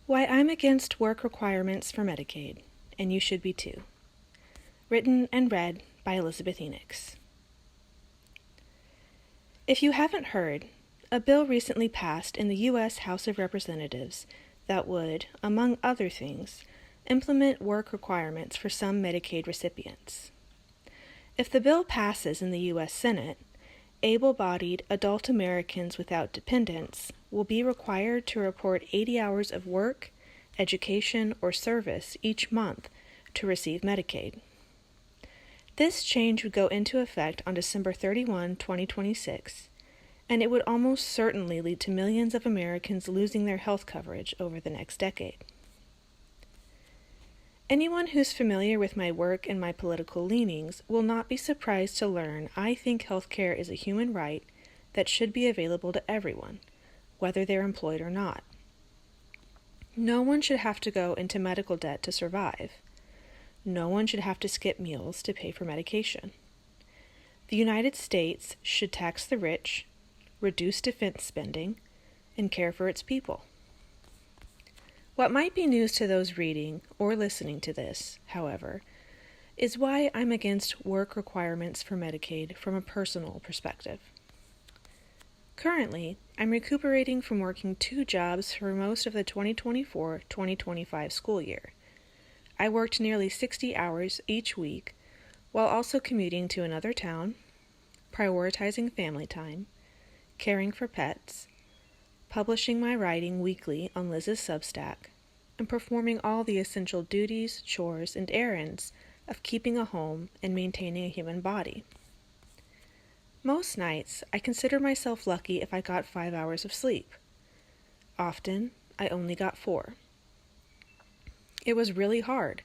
Why I'm Against Work Requirements for Medicaid, and You Should Be Too. Written and read by Elizabeth Enix. If you haven't heard, a bill recently passed in the U.S. House of Representatives that would, among other things, implement work requirements for some Medicaid recipients. If the bill passes in the U.S. Senate, able-bodied adult Americans without dependents will be required to report 80 hours of work, education, or service each month to receive Medicaid. This change would go into effect on December 31, 2026, and it would almost certainly lead to millions of Americans losing their health coverage over the next decade. Anyone who's familiar with my work and my political leanings will not be surprised to learn I think healthcare is a human right that should be available to everyone, whether they're employed or not. No one should have to go into medical debt to survive. No one should have to skip meals to pay for medication. The United States should tax the rich, reduce defense spending, and care for its people. What might be news to those reading or listening to this, however, is why I'm against work requirements for Medicaid from a personal perspective. Currently, I'm recuperating from working 2 jobs for most of the 2024-2025 school year. I worked nearly 60 hours each week while also commuting to another town, prioritizing family time, caring for pets, publishing my writing weekly on Liz's Substack, and performing all the essential duties, chores, and errands of keeping a home and maintaining a human body. Most nights, I consider myself lucky if I got 5 hours of sleep. Often, I only got 4. It was really hard,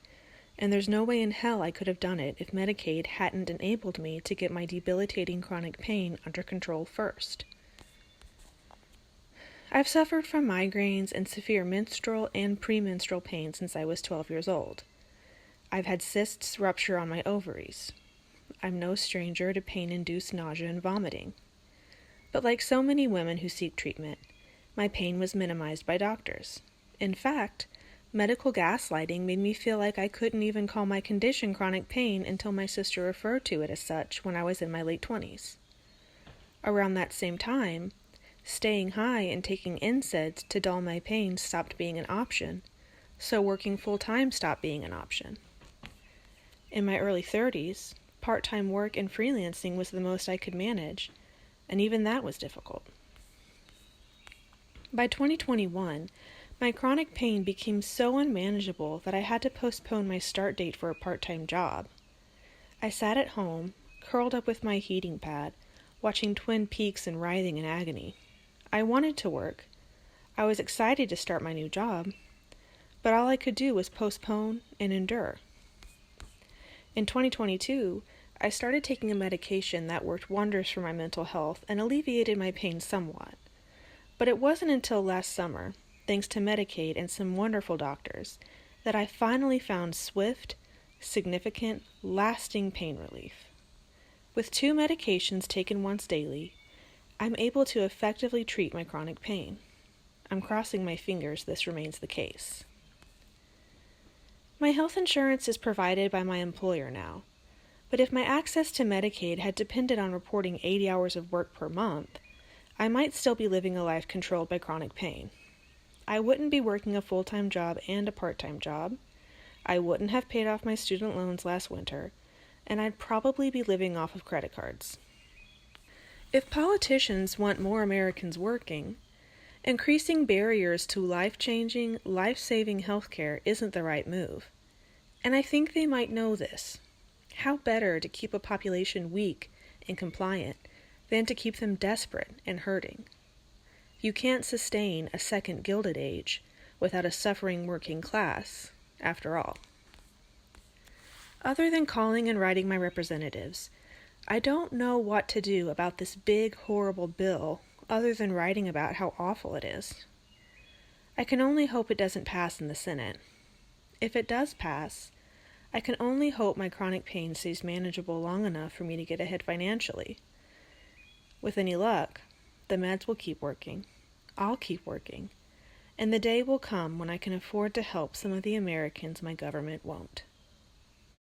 and there's no way in hell I could have done it if Medicaid hadn't enabled me to get my debilitating chronic pain under control first. I've suffered from migraines and severe menstrual and premenstrual pain since I was 12 years old. I've had cysts rupture on my ovaries. I'm no stranger to pain-induced nausea and vomiting. But like so many women who seek treatment, my pain was minimized by doctors. In fact, medical gaslighting made me feel like I couldn't even call my condition chronic pain until my sister referred to it as such when I was in my late 20s. Around that same time, staying high and taking NSAIDs to dull my pain stopped being an option, so working full-time stopped being an option. In my early 30s, part-time work and freelancing was the most I could manage, and even that was difficult. By 2021, my chronic pain became so unmanageable that I had to postpone my start date for a part-time job. I sat at home, curled up with my heating pad, watching Twin Peaks and writhing in agony. I wanted to work. I was excited to start my new job, but all I could do was postpone and endure. In 2022, I started taking a medication that worked wonders for my mental health and alleviated my pain somewhat. But it wasn't until last summer, thanks to Medicaid and some wonderful doctors, that I finally found swift, significant, lasting pain relief. With 2 medications taken once daily, I'm able to effectively treat my chronic pain. I'm crossing my fingers this remains the case. My health insurance is provided by my employer now, but if my access to Medicaid had depended on reporting 80 hours of work per month, I might still be living a life controlled by chronic pain. I wouldn't be working a full-time job and a part-time job. I wouldn't have paid off my student loans last winter, and I'd probably be living off of credit cards. If politicians want more Americans working, increasing barriers to life-changing, life-saving healthcare isn't the right move. And I think they might know this. How better to keep a population weak and compliant than to keep them desperate and hurting? You can't sustain a second Gilded Age without a suffering working class, after all. Other than calling and writing my representatives, I don't know what to do about this big, horrible bill other than writing about how awful it is. I can only hope it doesn't pass in the Senate. If it does pass, I can only hope my chronic pain stays manageable long enough for me to get ahead financially. With any luck, the meds will keep working. I'll keep working. and the day will come when I can afford to help some of the Americans my government won't.